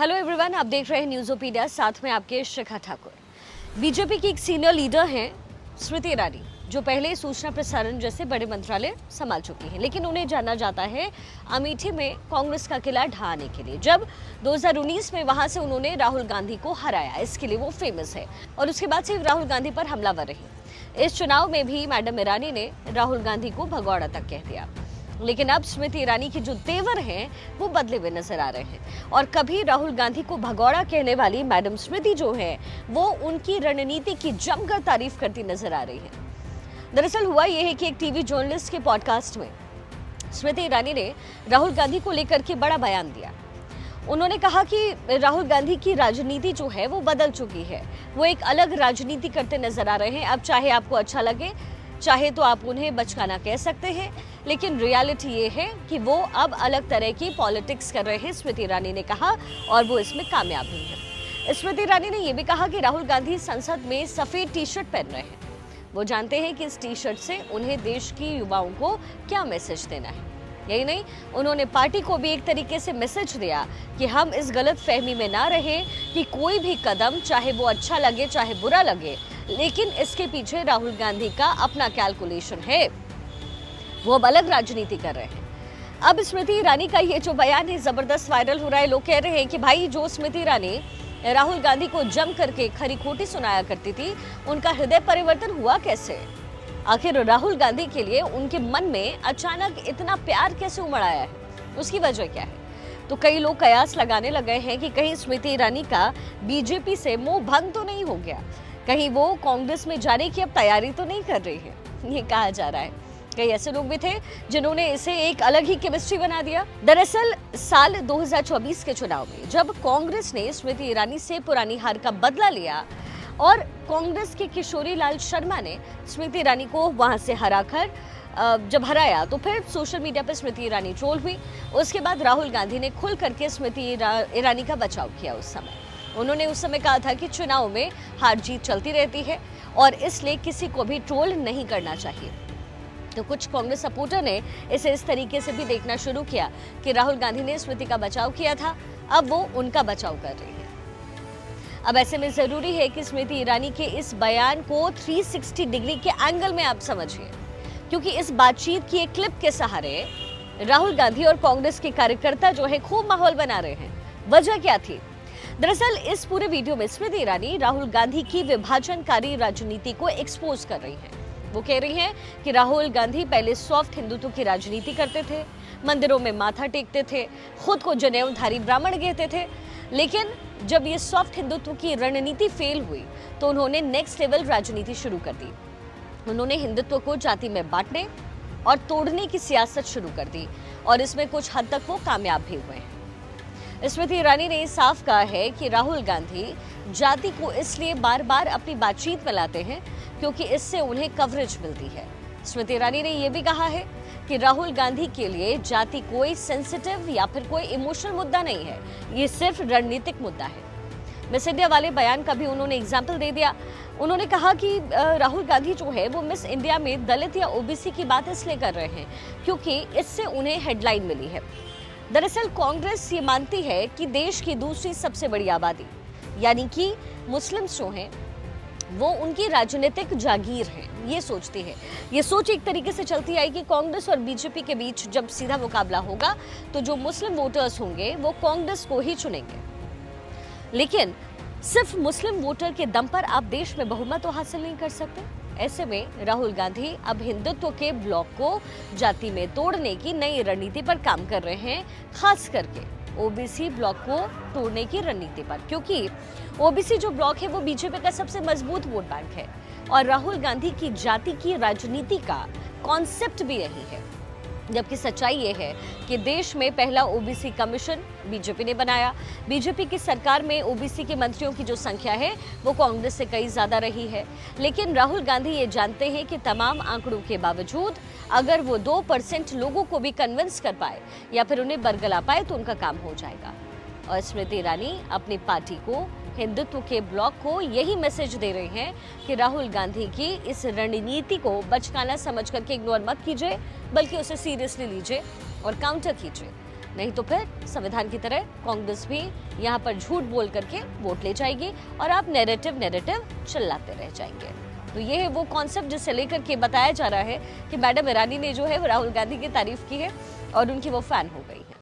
Hello everyone, आप देख रहे हैं न्यूज़ोपीडिया, साथ में आपके शिखा ठाकुर। बीजेपी की एक सीनियर लीडर हैं स्मृति ईरानी, जो पहले सूचना प्रसारण जैसे बड़े मंत्रालय संभाल चुकी हैं, लेकिन उन्हें जाना जाता है अमेठी में कांग्रेस का किला ढहाने के लिए। जब 2019 में वहां से उन्होंने राहुल गांधी को हराया, इसके लिए वो फेमस है और उसके बाद से राहुल गांधी पर हमलावर रही। इस चुनाव में भी मैडम ईरानी ने राहुल गांधी को भगौड़ा तक कह दिया, लेकिन अब स्मृति ईरानी के जो तेवर हैं वो बदले हुए नजर आ रहे हैं और कभी राहुल गांधी को भगौड़ा कहने वाली मैडम स्मृति जो है वो उनकी रणनीति की जमकर तारीफ करती नजर आ रही है। दरअसल हुआ ये है कि एक टीवी जर्नलिस्ट के पॉडकास्ट में स्मृति ईरानी ने राहुल गांधी को लेकर के बड़ा बयान दिया। उन्होंने कहा कि राहुल गांधी की राजनीति जो है वो बदल चुकी है, वो एक अलग राजनीति करते नजर आ रहे हैं। अब चाहे आपको अच्छा लगे, चाहे तो आप उन्हें बचकाना कह सकते हैं, लेकिन रियलिटी ये है कि वो अब अलग तरह की पॉलिटिक्स कर रहे हैं, स्मृति ईरानी ने कहा, और वो इसमें कामयाब भी है। स्मृति ईरानी ने यह भी कहा कि राहुल गांधी संसद में सफेद टी शर्ट पहन रहे हैं। वो जानते हैं कि इस टी शर्ट से उन्हें देश की युवाओं को क्या मैसेज देना है। यही नहीं, उन्होंने पार्टी को भी एक तरीके से मैसेज दिया कि हम इस गलत फहमी में ना रहे कि कोई भी कदम, चाहे वो अच्छा लगे चाहे बुरा लगे, लेकिन इसके पीछे राहुल गांधी का अपना कैलकुलेशन है, वो अब अलग राजनीति कर रहे हैं। अब स्मृति ईरानी का ये जो बयान है जबरदस्त वायरल हो रहा है। लोग कह रहे हैं कि भाई, जो स्मृति ईरानी राहुल गांधी को जम करके खरी खोटी सुनाया करती थी, उनका हृदय परिवर्तन हुआ कैसे? आखिर राहुल गांधी के लिए उनके मन में अचानक इतना प्यार कैसे उमड़ आया है? उसकी वजह क्या है? तो कई लोग कयास लगाने लगे हैं कि कहीं स्मृति ईरानी का बीजेपी से मोह भंग तो नहीं हो गया, कहीं वो कांग्रेस में जाने की अब तैयारी तो नहीं कर रही है, ये कहा जा रहा है। कई ऐसे लोग भी थे जिन्होंने इसे एक अलग ही केमिस्ट्री बना दिया। दरअसल साल 2024 के चुनाव में जब कांग्रेस ने स्मृति ईरानी से पुरानी हार का बदला लिया और कांग्रेस के किशोरी लाल शर्मा ने स्मृति ईरानी को वहां से हराकर जब हराया, तो फिर सोशल मीडिया पर स्मृति ईरानी ट्रोल हुई। उसके बाद राहुल गांधी ने खुल करके स्मृति ईरानी का बचाव किया। उस समय उन्होंने उस समय कहा था कि चुनाव में हार जीत चलती रहती है और इसलिए किसी को भी ट्रोल नहीं करना चाहिए। तो कुछ कांग्रेस सपोर्टर ने इसे इस तरीके से भी देखना शुरू किया कि राहुल गांधी ने स्मृति का बचाव किया था, अब वो उनका बचाव कर रही है। अब ऐसे में जरूरी है कि स्मृति ईरानी के इस बयान को 360 डिग्री के एंगल में आप समझिए, क्योंकि इस बातचीत की एक क्लिप के सहारे राहुल गांधी और कांग्रेस के कार्यकर्ता जो है खूब माहौल बना रहे हैं। वजह क्या थी? दरअसल इस पूरे वीडियो में स्मृति ईरानी राहुल गांधी की विभाजनकारी राजनीति को एक्सपोज कर रही हैं। वो कह रही हैं कि राहुल गांधी पहले सॉफ्ट हिंदुत्व की राजनीति करते थे, मंदिरों में माथा टेकते थे, खुद को जनेऊधारी ब्राह्मण कहते थे, लेकिन जब ये सॉफ्ट हिंदुत्व की रणनीति फेल हुई तो उन्होंने नेक्स्ट लेवल राजनीति शुरू कर दी। उन्होंने हिंदुत्व को जाति में बांटने और तोड़ने की सियासत शुरू कर दी और इसमें कुछ हद तक वो कामयाब भी हुए हैं। स्मृति ईरानी ने साफ कहा है कि राहुल गांधी जाति को इसलिए बार बार अपनी बातचीत में लाते हैं क्योंकि इससे उन्हें कवरेज मिलती है। स्मृति ईरानी ने यह भी कहा है कि राहुल गांधी के लिए जाति कोई सेंसिटिव या फिर कोई इमोशनल मुद्दा नहीं है, ये सिर्फ रणनीतिक मुद्दा है। मिस इंडिया वाले बयान का भी उन्होंने एग्जाम्पल दे दिया। उन्होंने कहा कि राहुल गांधी जो है वो मिस इंडिया में दलित या ओबीसी की बात इसलिए कर रहे हैं क्योंकि इससे उन्हें हेडलाइन मिली है। दरअसल कांग्रेस ये मानती है कि देश की दूसरी सबसे बड़ी आबादी यानी कि मुस्लिम्स जो हैं वो उनकी राजनीतिक जागीर है, ये सोचती है। ये सोच एक तरीके से चलती आई कि कांग्रेस और बीजेपी के बीच जब सीधा मुकाबला होगा तो जो मुस्लिम वोटर्स होंगे वो कांग्रेस को ही चुनेंगे, लेकिन सिर्फ मुस्लिम वोटर के दम पर आप देश में बहुमत तो हासिल नहीं कर सकते। ऐसे में राहुल गांधी अब हिंदुत्व के ब्लॉक को जाति में तोड़ने की नई रणनीति पर काम कर रहे हैं, खास करके ओबीसी ब्लॉक को तोड़ने की रणनीति पर, क्योंकि ओबीसी जो ब्लॉक है वो बीजेपी का सबसे मजबूत वोट बैंक है और राहुल गांधी की जाति की राजनीति का कॉन्सेप्ट भी यही है। जबकि सच्चाई ये है कि देश में पहला ओबीसी कमीशन बीजेपी ने बनाया। बीजेपी की सरकार में ओबीसी के मंत्रियों की जो संख्या है वो कांग्रेस से कई ज्यादा रही है, लेकिन राहुल गांधी ये जानते हैं कि तमाम आंकड़ों के बावजूद अगर वो 2% लोगों को भी कन्विंस कर पाए या फिर उन्हें बरगला पाए तो उनका काम हो जाएगा। और स्मृति ईरानी अपनी पार्टी को, हिंदुत्व के ब्लॉक को यही मैसेज दे रहे हैं कि राहुल गांधी की इस रणनीति को बचकाना समझ करके इग्नोर मत कीजिए, बल्कि उसे सीरियसली लीजिए और काउंटर कीजिए। नहीं तो फिर संविधान की तरह कांग्रेस भी यहाँ पर झूठ बोल करके वोट ले जाएगी और आप नैरेटिव चिल्लाते रह जाएंगे। तो ये है वो कॉन्सेप्ट जिसे लेकर के बताया जा रहा है कि मैडम ईरानी ने जो है राहुल गांधी की तारीफ की है और उनकी वो फैन हो गई है।